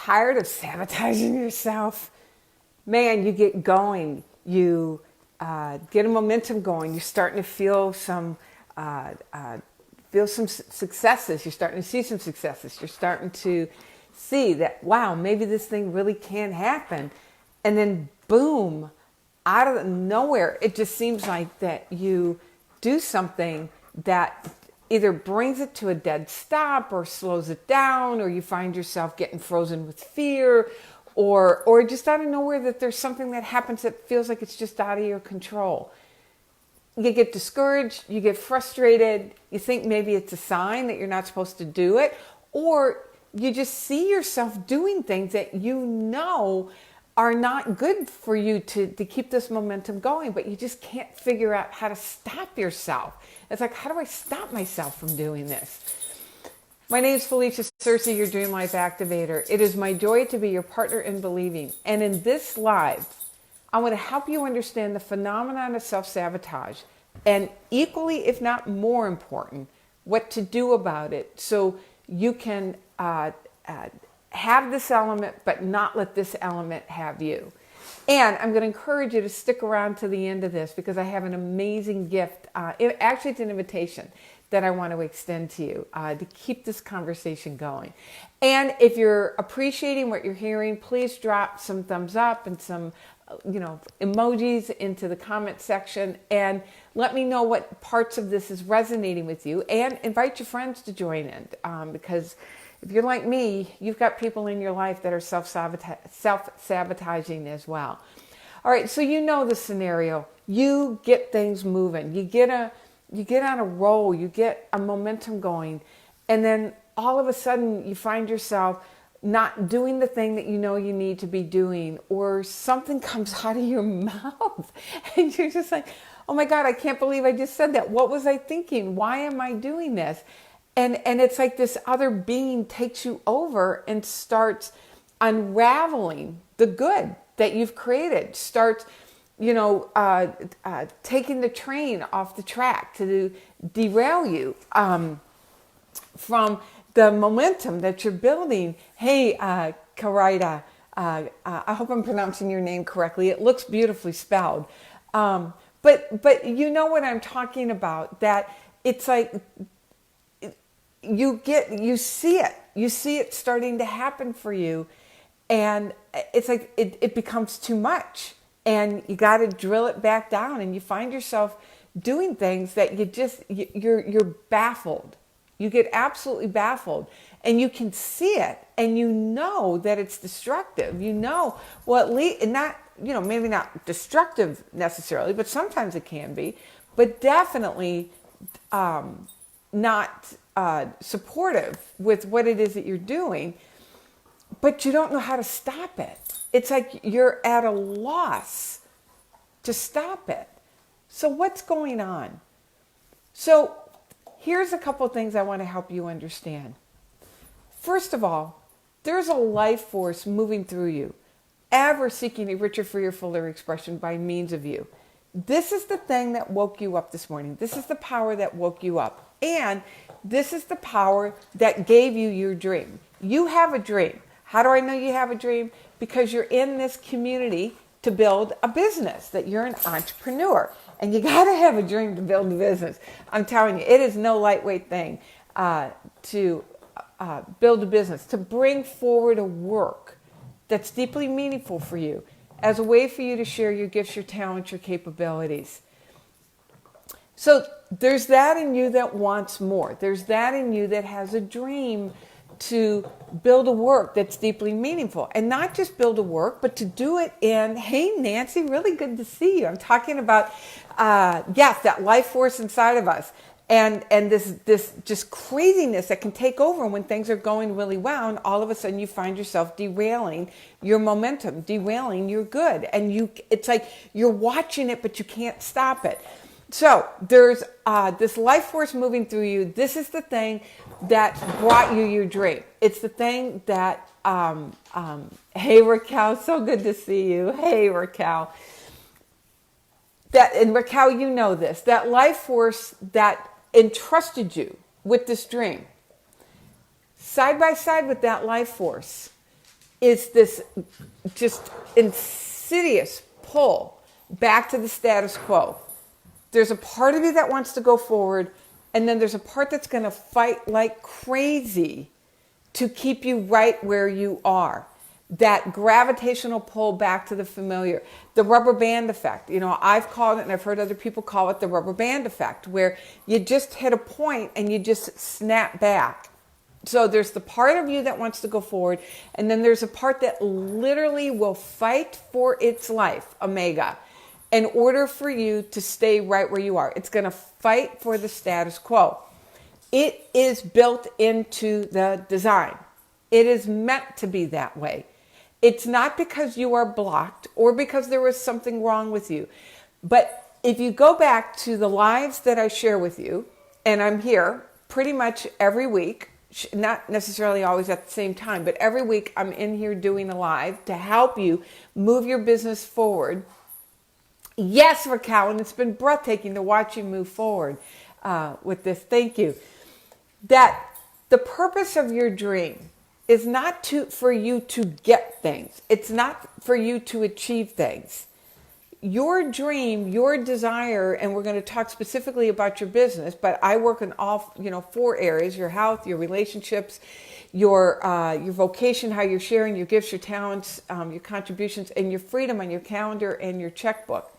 tired of sabotaging yourself? Man, you get going. You get a momentum going. You're starting to feel some successes. You're starting to see some successes. You're starting to see that, wow, maybe this thing really can happen. And then boom, out of nowhere, it just seems like that you do something that either brings it to a dead stop or slows it down, or you find yourself getting frozen with fear, or just out of nowhere that there's something that happens that feels like it's just out of your control. You get discouraged, you get frustrated, you think maybe it's a sign that you're not supposed to do it, or you just see yourself doing things that you know are not good for you to keep this momentum going, but you just can't figure out how to stop yourself. It's like, how do I stop myself from doing this? My name is Felicia, Searcy, your Dream Life Activator. It is my joy to be your partner in believing. And in this live, I want to help you understand the phenomenon of self-sabotage, and equally, if not more important, what to do about it so you can have this element, but not let this element have you. And I'm going to encourage you to stick around to the end of this, because I have an amazing gift. Actually, it's an invitation that I want to extend to you to keep this conversation going. And if you're appreciating what you're hearing, please drop some thumbs up and some emojis into the comment section, and let me know what parts of this is resonating with you, and invite your friends to join in, because if you're like me, you've got people in your life that are self-sabotaging as well. All right, so you know the scenario. You get things moving. You get on a roll. You get a momentum going. And then all of a sudden you find yourself not doing the thing that you know you need to be doing, or something comes out of your mouth and you're just like, oh my God, I can't believe I just said that. What was I thinking? Why am I doing this? And it's like this other being takes you over and starts unraveling the good that you've created. Starts, taking the train off the track to derail you from the momentum that you're building. Hey, Karaita, I hope I'm pronouncing your name correctly. It looks beautifully spelled. But you know what I'm talking about, that it's like, you see it starting to happen for you, and it's like it becomes too much, and you got to drill it back down, and you find yourself doing things that you're baffled. You get absolutely baffled, and you can see it, and you know that it's destructive. Well, at least not, maybe not destructive necessarily, but sometimes it can be, but definitely not supportive with what it is that you're doing, but you don't know how to stop it. It's like you're at a loss to stop it. So what's going on? So here's a couple of things I want to help you understand. First of all, there's a life force moving through you, ever seeking a richer, freer, fuller expression by means of you. This is the thing that woke you up this morning. This is the power that woke you up. And this is the power that gave you your dream. You have a dream. How do I know you have a dream? Because you're in this community to build a business, that you're an entrepreneur. And you got to have a dream to build a business. I'm telling you, it is no lightweight thing to build a business, to bring forward a work that's deeply meaningful for you, as a way for you to share your gifts, your talents, your capabilities. So there's that in you that wants more. There's that in you that has a dream to build a work that's deeply meaningful. And not just build a work, but to do it in, hey, Nancy, really good to see you. I'm talking about, that life force inside of us. And this just craziness that can take over when things are going really well, and all of a sudden you find yourself derailing your momentum, derailing your good. And it's like you're watching it, but you can't stop it. So there's this life force moving through you. This is the thing that brought you your dream. It's the thing that, hey Raquel, so good to see you. Hey Raquel. And Raquel, you know this, that life force that entrusted you with this dream. Side by side with that life force is this just insidious pull back to the status quo. There's a part of you that wants to go forward, and then there's a part that's going to fight like crazy to keep you right where you are. That gravitational pull back to the familiar, the rubber band effect. You know, I've called it, and I've heard other people call it the rubber band effect, where you just hit a point and you just snap back. So there's the part of you that wants to go forward, and then there's a part that literally will fight for its life, Omega, in order for you to stay right where you are. It's going to fight for the status quo. It is built into the design. It is meant to be that way. It's not because you are blocked or because there was something wrong with you. But if you go back to the lives that I share with you, and I'm here pretty much every week, not necessarily always at the same time, but every week I'm in here doing a live to help you move your business forward. Yes, Raquel, and it's been breathtaking to watch you move forward with this. Thank you. That the purpose of your dream is not for you to get things. It's not for you to achieve things. Your dream, your desire, and we're going to talk specifically about your business, but I work in all 4 areas: your health, your relationships, your vocation, how you're sharing your gifts, your talents, your contributions, and your freedom on your calendar and your checkbook.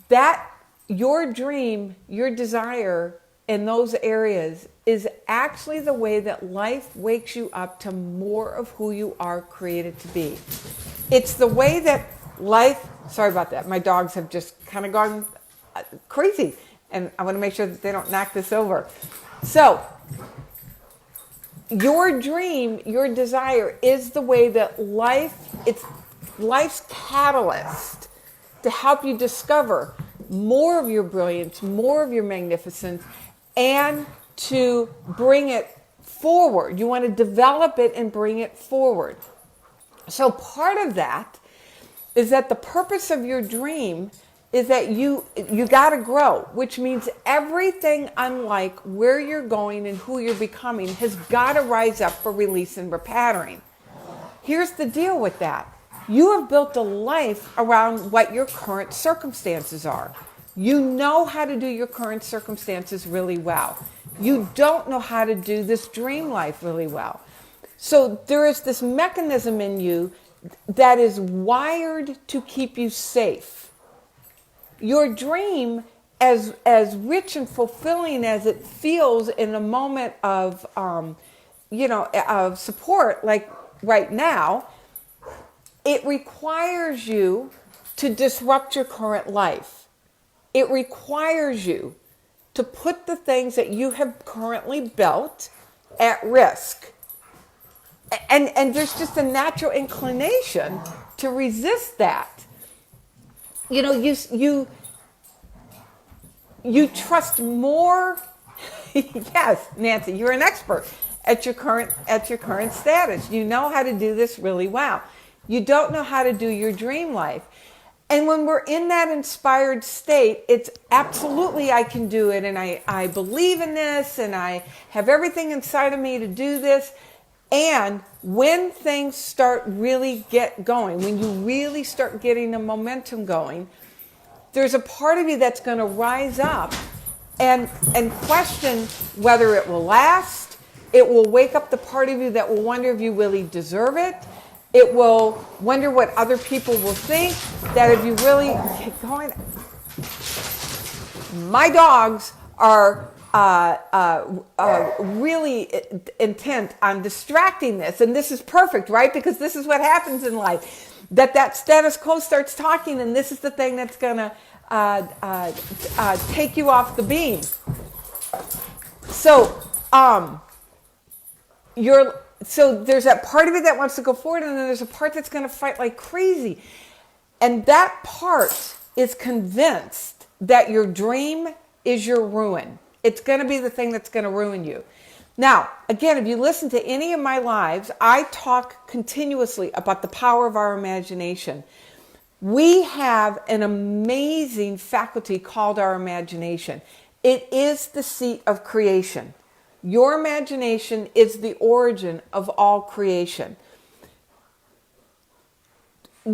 That your dream, your desire in those areas is actually the way that life wakes you up to more of who you are created to be. It's the way that life, sorry about that, my dogs have just kind of gone crazy, and I want to make sure that they don't knock this over. So, your dream, your desire is the way that it's life's catalyst to help you discover more of your brilliance, more of your magnificence, and to bring it forward. You want to develop it and bring it forward. So part of that is that the purpose of your dream is that you got to grow, which means everything unlike where you're going and who you're becoming has got to rise up for release and repattering. Here's the deal with that. You have built a life around what your current circumstances are. You know how to do your current circumstances really well. You don't know how to do this dream life really well. So there is this mechanism in you that is wired to keep you safe. Your dream, as rich and fulfilling as it feels in a moment of, of support, like right now, it requires you to disrupt your current life. It requires you to put the things that you have currently built at risk. And there's just a natural inclination to resist that. You know, you trust more. Yes, Nancy, you're an expert at your current status. You know how to do this really well. You don't know how to do your dream life. And when we're in that inspired state, it's absolutely I can do it, and I believe in this, and I have everything inside of me to do this. And when things start really get going, when you really start getting the momentum going, there's a part of you that's going to rise up and question whether it will last. It will wake up the part of you that will wonder if you really deserve it. It will wonder what other people will think, that if you really get going. My dogs are really intent on distracting this. And this is perfect, right? Because this is what happens in life. That status quo starts talking, and this is the thing that's going to take you off the beam. So, So there's that part of it that wants to go forward, and then there's a part that's going to fight like crazy. And that part is convinced that your dream is your ruin. It's going to be the thing that's going to ruin you. Now, again, if you listen to any of my lives, I talk continuously about the power of our imagination. We have an amazing faculty called our imagination. It is the seat of creation. Your imagination is the origin of all creation.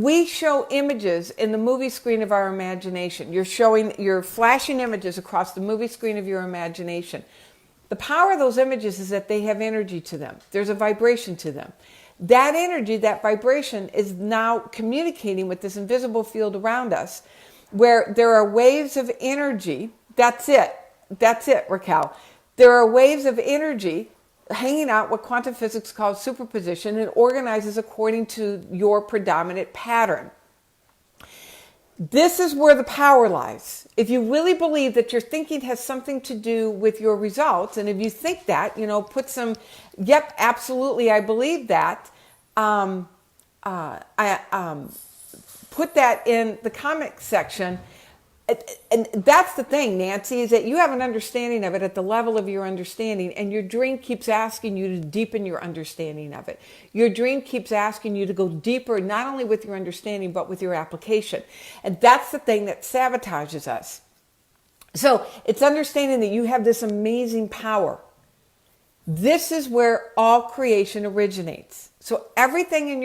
we show images in the movie screen of our imagination. You're flashing images across the movie screen of your imagination. The power of those images is that they have energy to them. There's a vibration to them. That energy, that vibration is now communicating with this invisible field around us, where there are waves of energy. That's it, Raquel. There are waves of energy hanging out what quantum physics calls superposition, and organizes according to your predominant pattern. This is where the power lies. If you really believe that your thinking has something to do with your results, and if you think that, put some, yep, absolutely, I believe that. Put that in the comment section. And that's the thing, Nancy, is that you have an understanding of it at the level of your understanding, and your dream keeps asking you to deepen your understanding of it. Your dream keeps asking you to go deeper, not only with your understanding, but with your application. And that's the thing that sabotages us. So it's understanding that you have this amazing power. This is where all creation originates. So everything in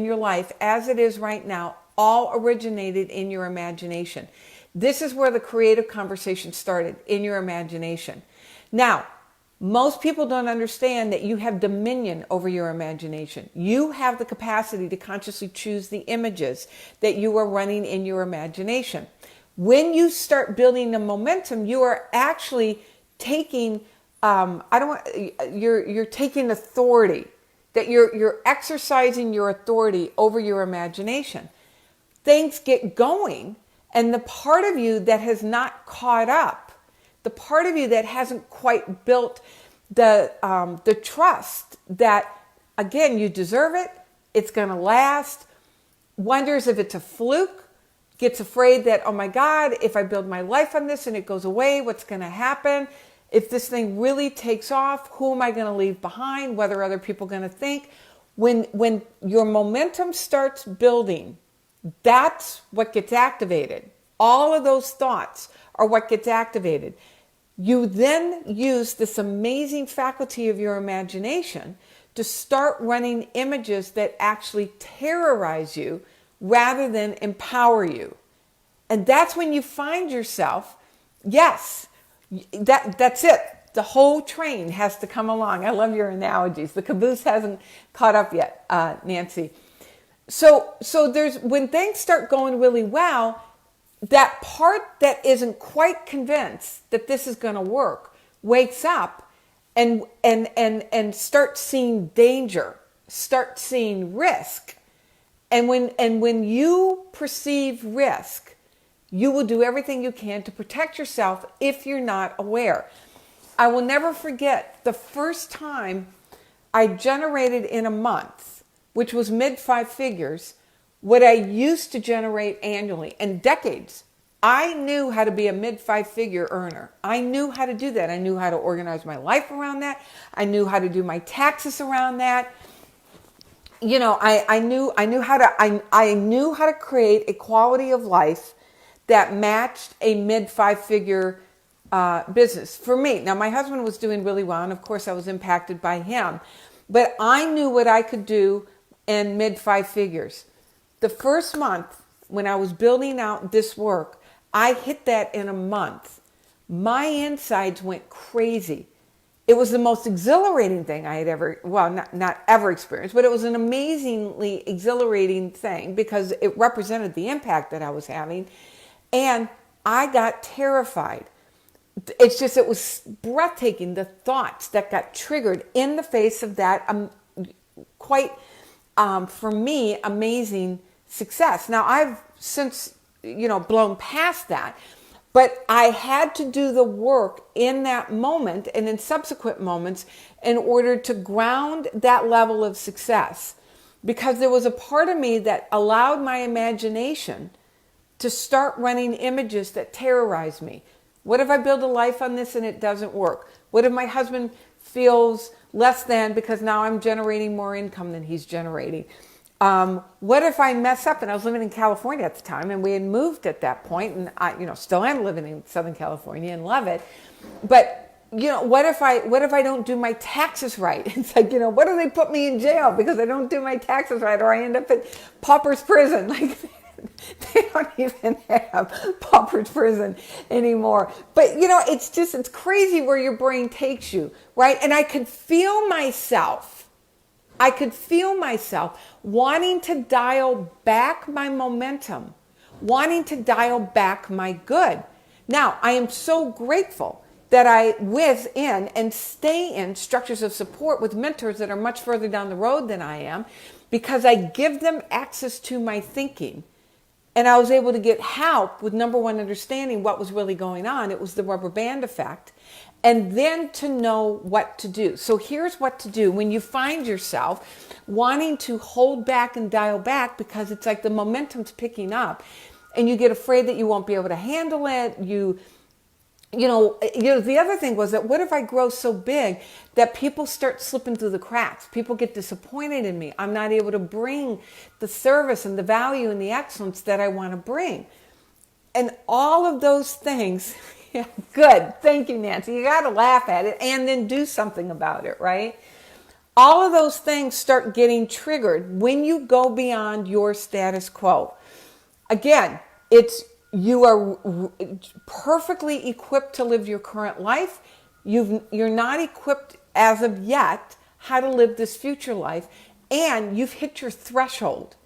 your life, as it is right now, all originated in your imagination. This is where the creative conversation started, in your imagination. Now, most people don't understand that you have dominion over your imagination. You have the capacity to consciously choose the images that you are running in your imagination. When you start building the momentum, you are actually taking, you're taking authority, that you're exercising your authority over your imagination. Things get going. And the part of you that has not caught up, the part of you that hasn't quite built the trust that, again, you deserve it, it's going to last, wonders if it's a fluke, gets afraid that, oh my God, if I build my life on this and it goes away, what's going to happen? If this thing really takes off, who am I going to leave behind? What are other people going to think? When your momentum starts building, that's what gets activated. All of those thoughts are what gets activated. You then use this amazing faculty of your imagination to start running images that actually terrorize you rather than empower you. And that's when you find yourself, yes, that's it. The whole train has to come along. I love your analogies. The caboose hasn't caught up yet, Nancy. So there's, when things start going really well, that part that isn't quite convinced that this is going to work wakes up and starts seeing danger, starts seeing risk. And when you perceive risk, you will do everything you can to protect yourself if you're not aware. I will never forget the first time I generated in a month, which was mid 5 figures, what I used to generate annually in decades. I knew how to be a mid 5 figure earner. I knew how to do that. I knew how to organize my life around that. I knew how to do my taxes around that. I knew how to create a quality of life that matched a mid 5 figure business for me. Now, my husband was doing really well, and of course I was impacted by him, but I knew what I could do in mid 5 figures. The first month when I was building out this work, I hit that in a month. My insides went crazy. It was the most exhilarating thing I had ever, well, not ever experienced, but it was an amazingly exhilarating thing because it represented the impact that I was having. And I got terrified. It's just, it was breathtaking, the thoughts that got triggered in the face of that quite, for me, amazing success. Now, I've since, blown past that, but I had to do the work in that moment and in subsequent moments in order to ground that level of success, because there was a part of me that allowed my imagination to start running images that terrorize me. What if I build a life on this and it doesn't work? What if my husband feels less than because now I'm generating more income than he's generating? What if I mess up? And I was living in California at the time, and we had moved at that point, and I, still am living in Southern California and love it. But, what if I don't do my taxes right? It's like, what if they put me in jail because I don't do my taxes right, or I end up at pauper's prison? Like, they don't even have pauper's prison anymore. But it's crazy where your brain takes you, right? And I could feel myself wanting to dial back my momentum, wanting to dial back my good. Now, I am so grateful that I whiz in and stay in structures of support with mentors that are much further down the road than I am, because I give them access to my thinking. And I was able to get help with, number one, understanding what was really going on. It was the rubber band effect. And then to know what to do. So here's what to do when you find yourself wanting to hold back and dial back because it's like the momentum's picking up and you get afraid that you won't be able to handle it. The other thing was that what if I grow so big that people start slipping through the cracks? People get disappointed in me. I'm not able to bring the service and the value and the excellence that I want to bring. And all of those things, yeah, good. Thank you, Nancy. You got to laugh at it and then do something about it, right? All of those things start getting triggered when you go beyond your status quo. Again, you are perfectly equipped to live your current life. You're not equipped as of yet how to live this future life, and you've hit your threshold.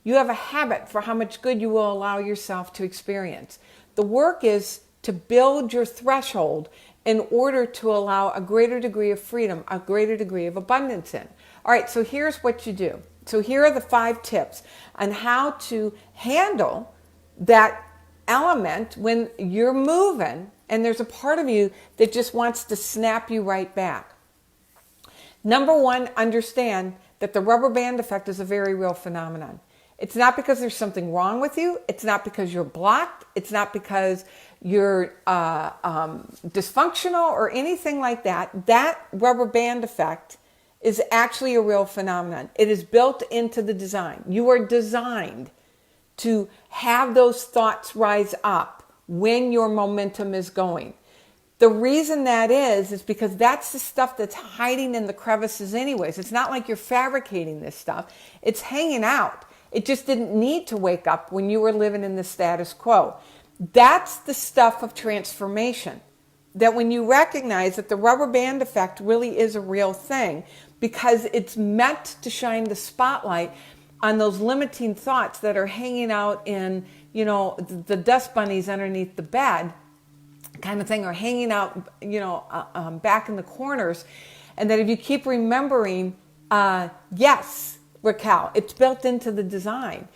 You have a habit for how much good you will allow yourself to experience. The work is to build your threshold in order to allow a greater degree of freedom, a greater degree of abundance in. All right, so here's what you do. So here are the 5 tips on how to handle that element when you're moving and there's a part of you that just wants to snap you right back. Number 1, understand that the rubber band effect is a very real phenomenon. It's not because there's something wrong with you. It's not because you're blocked. It's not because you're dysfunctional or anything like that. That rubber band effect is actually a real phenomenon. It is built into the design. You are designed to have those thoughts rise up when your momentum is going. The reason that is because that's the stuff that's hiding in the crevices anyways. It's not like you're fabricating this stuff. It's hanging out. It just didn't need to wake up when you were living in the status quo. That's the stuff of transformation. That when you recognize that the rubber band effect really is a real thing, because it's meant to shine the spotlight on those limiting thoughts that are hanging out in, the dust bunnies underneath the bed kind of thing, or hanging out, back in the corners. And that if you keep remembering, yes, Raquel, it's built into the design,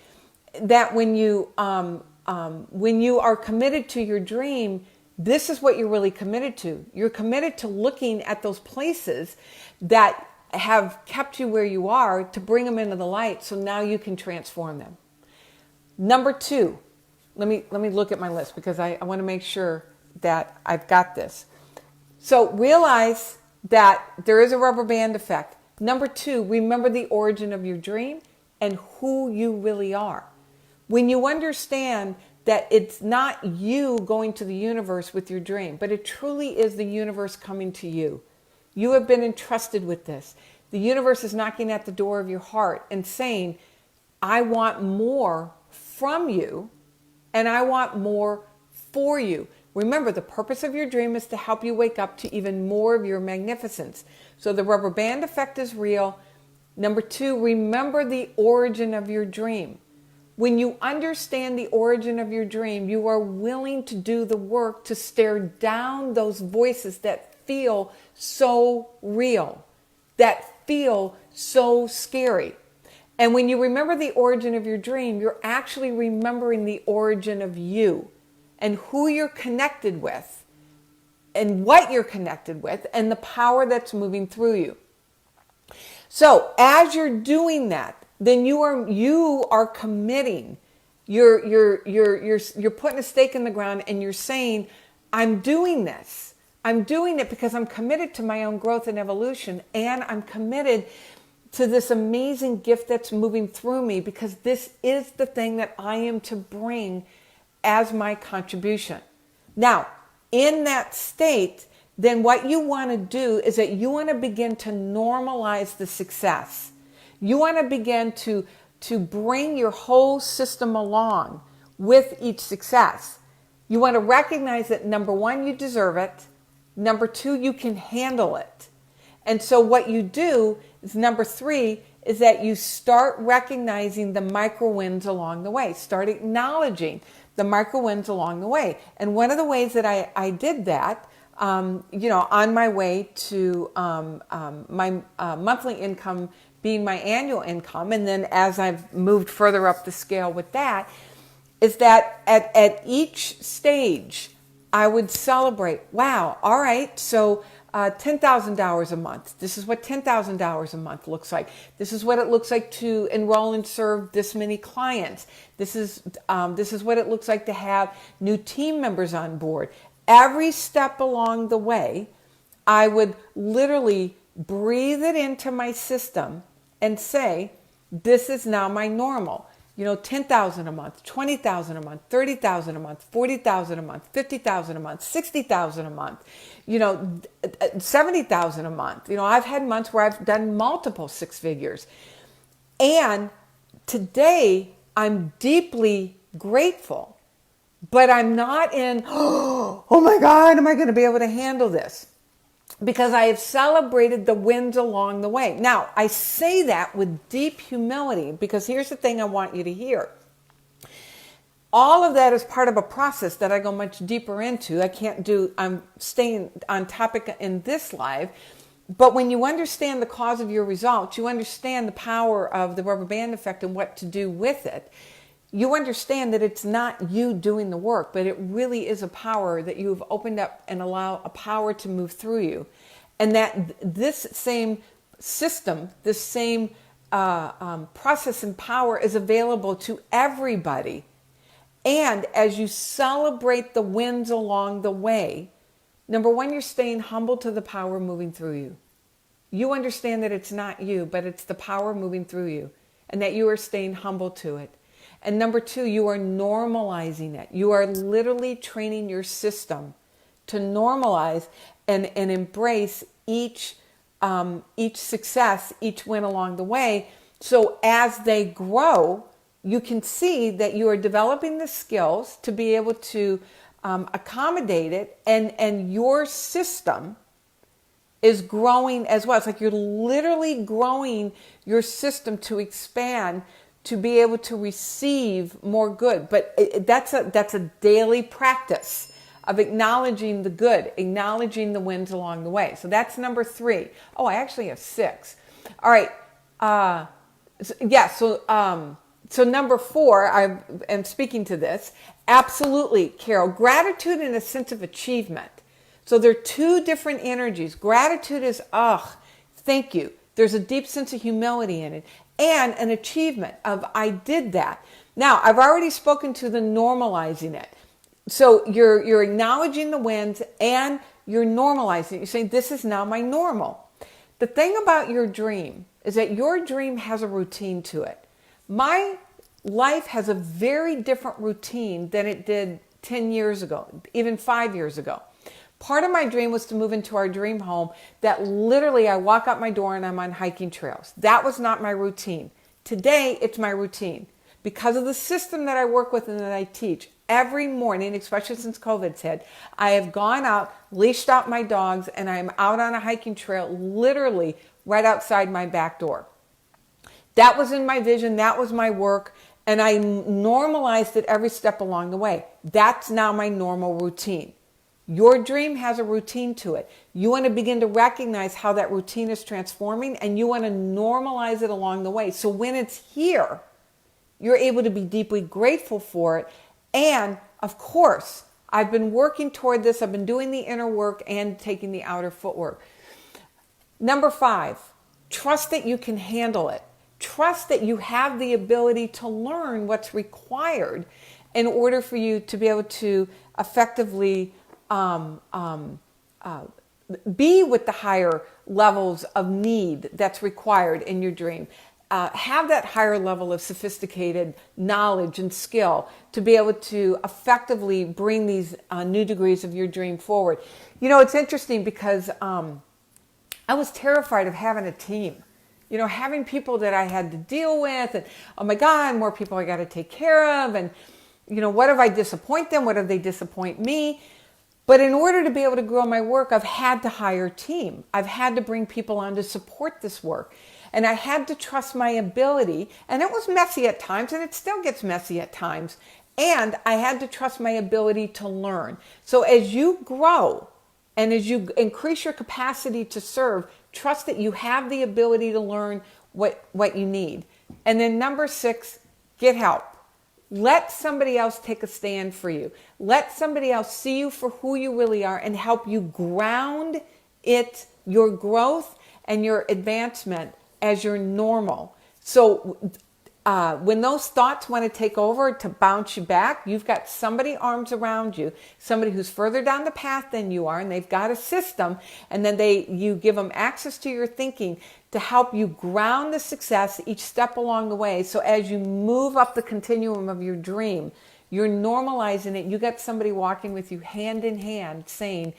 that when you are committed to your dream, this is what you're really committed to. You're committed to looking at those places that have kept you where you are, to bring them into the light so now you can transform them. Number 2, let me look at my list because I want to make sure that I've got this. So realize that there is a rubber band effect. Number 2, remember the origin of your dream and who you really are. When you understand that it's not you going to the universe with your dream, but it truly is the universe coming to you. You have been entrusted with this. The universe is knocking at the door of your heart and saying, I want more from you and I want more for you. Remember, the purpose of your dream is to help you wake up to even more of your magnificence. So the rubber band effect is real. Number 2, remember the origin of your dream. When you understand the origin of your dream, you are willing to do the work to stare down those voices that feel so real, that feel so scary. And when you remember the origin of your dream, you're actually remembering the origin of you and who you're connected with and what you're connected with and the power that's moving through you. So as you're doing that, then you are committing. You're putting a stake in the ground and you're saying, I'm doing this. I'm doing it because I'm committed to my own growth and evolution, and I'm committed to this amazing gift that's moving through me, because this is the thing that I am to bring as my contribution. Now, in that state, then what you want to do is that you want to begin to normalize the success. You want to begin to bring your whole system along with each success. You want to recognize that number one, you deserve it. Number two, you can handle it. And so what you do is number three is that you start recognizing the micro wins along the way. Start acknowledging the micro wins along the way. And one of the ways that I did that, on my way to my monthly income being my annual income, and then as I've moved further up the scale with that, is that at each stage, I would celebrate, wow, all right, so $10,000 a month. This is what $10,000 a month looks like. This is what it looks like to enroll and serve this many clients. This is what it looks like to have new team members on board. Every step along the way, I would literally breathe it into my system and say, this is now my normal. $10,000 a month, $20,000 a month, $30,000 a month, $40,000 a month, $50,000 a month, $60,000 a month, $70,000 a month. I've had months where I've done multiple six figures. And today I'm deeply grateful, but I'm not in, oh my God, am I going to be able to handle this? Because I have celebrated the wins along the way. Now, I say that with deep humility because here's the thing I want you to hear. All of that is part of a process that I go much deeper into. I'm staying on topic in this live. But when you understand the cause of your results, you understand the power of the rubber band effect and what to do with it. You understand that it's not you doing the work, but it really is a power that you have opened up and allow a power to move through you. And that this same system, this same process and power is available to everybody. And as you celebrate the wins along the way, number one, you're staying humble to the power moving through you. You understand that it's not you, but it's the power moving through you, and that you are staying humble to it. And number two, you are normalizing it. You are literally training your system to normalize and embrace each success, each win along the way. So as they grow, you can see that you are developing the skills to be able to accommodate it, and your system is growing as well. It's like you're literally growing your system to expand, to be able to receive more good. But that's a daily practice of acknowledging the good, acknowledging the wins along the way. So that's number three. Oh, I actually have six. All right. So number four, I am speaking to this. Absolutely, Carol. Gratitude and a sense of achievement. So there are two different energies. Gratitude is, thank you. There's a deep sense of humility in it. And an achievement of, I did that. Now, I've already spoken to the normalizing it. So you're acknowledging the wins and you're normalizing it. You're saying, this is now my normal. The thing about your dream is that your dream has a routine to it. My life has a very different routine than it did 10 years ago, even 5 years ago. Part of my dream was to move into our dream home that literally I walk out my door and I'm on hiking trails. That was not my routine. Today, it's my routine. Because of the system that I work with and that I teach, every morning, especially since COVID's hit, I have gone out, leashed out my dogs, and I'm out on a hiking trail literally right outside my back door. That was in my vision. That was my work. And I normalized it every step along the way. That's now my normal routine. Your dream has a routine to it. You want to begin to recognize how that routine is transforming, and you want to normalize it along the way. So when it's here, you're able to be deeply grateful for it. And of course, I've been working toward this. I've been doing the inner work and taking the outer footwork. Number 5, trust that you can handle it. Trust that you have the ability to learn what's required in order for you to be able to effectively be with the higher levels of need that's required in your dream. have that higher level of sophisticated knowledge and skill to be able to effectively bring these new degrees of your dream forward. You know, it's interesting because I was terrified of having a team. You know, having people that I had to deal with, and oh my God, more people I got to take care of, and you know, what if I disappoint them? What if they disappoint me? But in order to be able to grow my work, I've had to hire a team. I've had to bring people on to support this work. And I had to trust my ability, and it was messy at times, and it still gets messy at times. And I had to trust my ability to learn. So as you grow and as you increase your capacity to serve, trust that you have the ability to learn what you need. And then number 6, get help. Let somebody else take a stand for you. Let somebody else see you for who you really are and help you ground your growth and your advancement as your normal. So when those thoughts want to take over to bounce you back, you've got somebody arms around you, somebody who's further down the path than you are, and they've got a system, and then you give them access to your thinking to help you ground the success each step along the way. So as you move up the continuum of your dream, you're normalizing it. You got somebody walking with you hand in hand saying,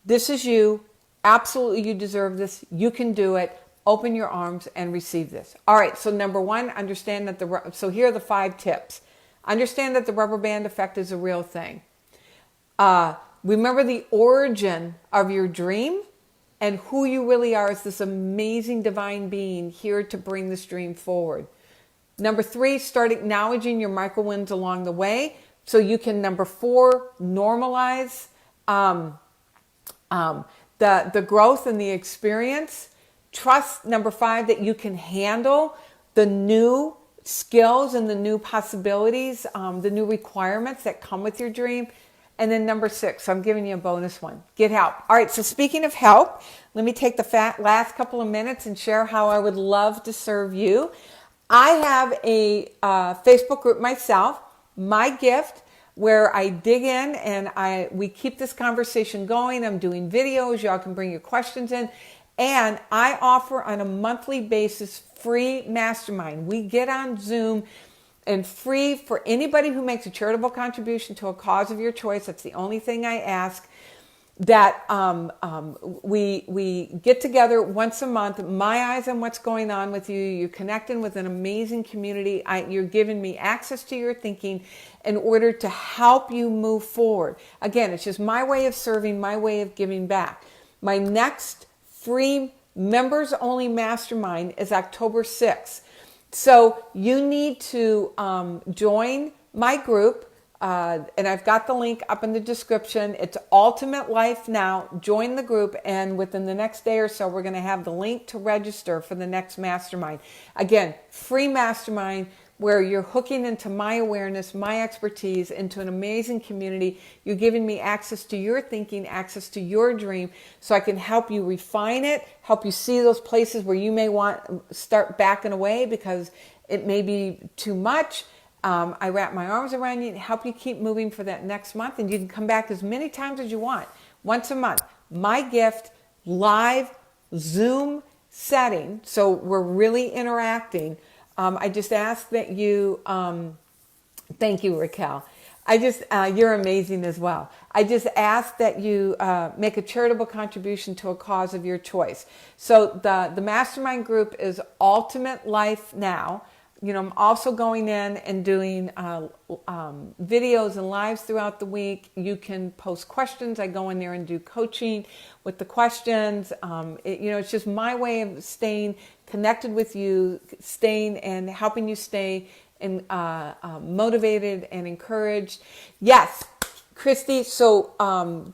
this is you, absolutely you deserve this, you can do it. Open your arms and receive this. All right, so number 1, understand that so here are the 5 tips. Understand that the rubber band effect is a real thing. Remember the origin of your dream and who you really are as this amazing divine being here to bring this dream forward. Number 3, start acknowledging your micro wins along the way so you can, number 4, normalize the growth and the experience. Trust, number 5, that you can handle the new skills and the new possibilities, the new requirements that come with your dream. And then number 6, so I'm giving you a bonus one, get help. All right, so speaking of help, let me take the last couple of minutes and share how I would love to serve you. I have a Facebook group myself, My Gift, where I dig in and we keep this conversation going. I'm doing videos. Y'all can bring your questions in. And I offer on a monthly basis free mastermind. We get on Zoom and free for anybody who makes a charitable contribution to a cause of your choice. That's the only thing I ask. That we get together once a month, my eyes on what's going on with you. You're connecting with an amazing community. You're giving me access to your thinking in order to help you move forward. Again, it's just my way of serving, my way of giving back. My next free members only mastermind is October 6th. So you need to join my group. And I've got the link up in the description. It's Ultimate Life Now. Join the group, and within the next day or so, we're going to have the link to register for the next mastermind. Again, free mastermind where you're hooking into my awareness, my expertise, into an amazing community. You're giving me access to your thinking, access to your dream, so I can help you refine it, help you see those places where you may start backing away because it may be too much. I wrap my arms around you and help you keep moving for that next month. And you can come back as many times as you want. Once a month. My Gift, live Zoom setting. So we're really interacting. I just ask that you, thank you, Raquel. You're amazing as well. I just ask that you make a charitable contribution to a cause of your choice. So the mastermind group is Ultimate Life Now. You know, I'm also going in and doing videos and lives throughout the week. You can post questions. I go in there and do coaching with the questions. It's just my way of staying connected with you, staying and helping you stay motivated and encouraged. Yes, Christy. So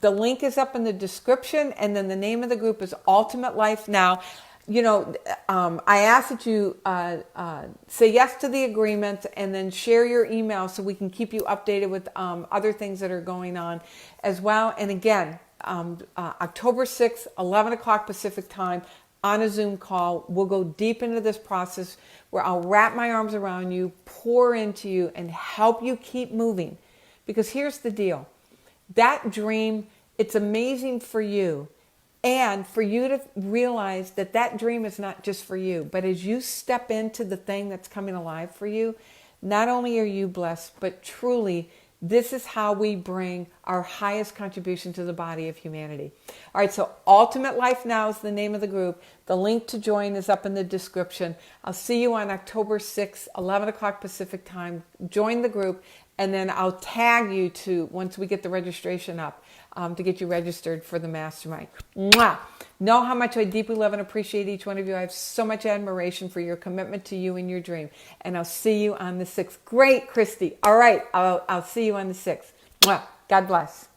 the link is up in the description, and then the name of the group is Ultimate Life Now. You know, I ask that you say yes to the agreement and then share your email so we can keep you updated with other things that are going on as well. And again, October 6th, 11 o'clock Pacific time on a Zoom call. We'll go deep into this process where I'll wrap my arms around you, pour into you, and help you keep moving. Because here's the deal. That dream, it's amazing for you. And for you to realize that that dream is not just for you, but as you step into the thing that's coming alive for you, not only are you blessed, but truly this is how we bring our highest contribution to the body of humanity. All right, so Ultimate Life Now is the name of the group. The link to join is up in the description. I'll see you on October 6th, 11 o'clock Pacific time. Join the group, and then I'll tag you to, once we get the registration up, to get you registered for the mastermind. Mwah! Know how much I deeply love and appreciate each one of you. I have so much admiration for your commitment to you and your dream. And I'll see you on the 6th. Great, Christy. All right, I'll see you on the 6th. Mwah! God bless.